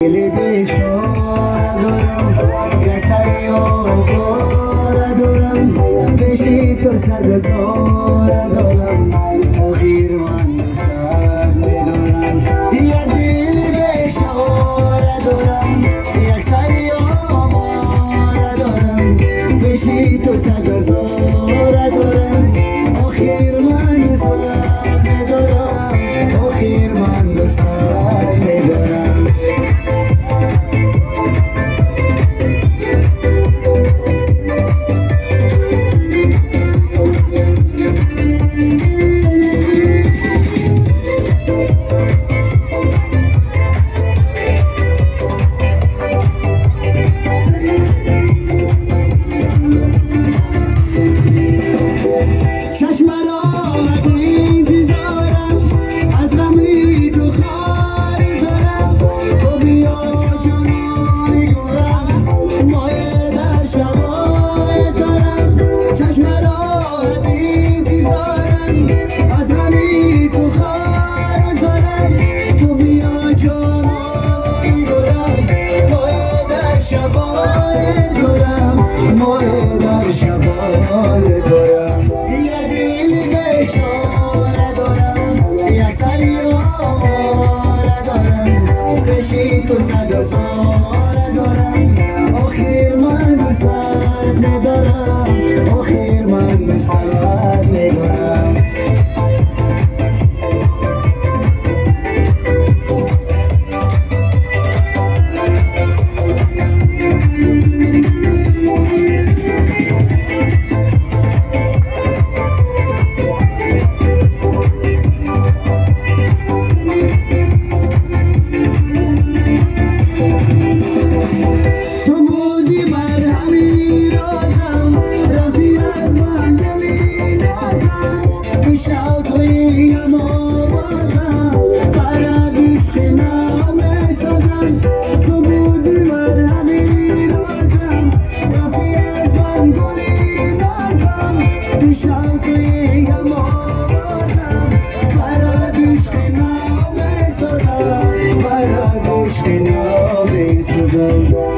دل بیچاره دارم، یه سری آواره دارم، پیشی تو صد هزاره دارم، آخیر من سر میدارم. یه دل بیچاره دارم، یک سری آواره دارم، پیشی تو صد هزاره دارم، آخیر من سر میدارم، آخیر من سر میدارم.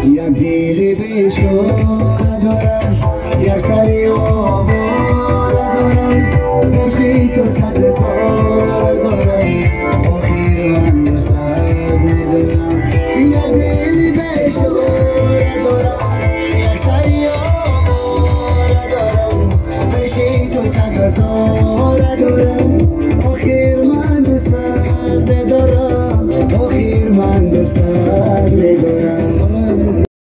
یک دل بیچاره دارم، یک سری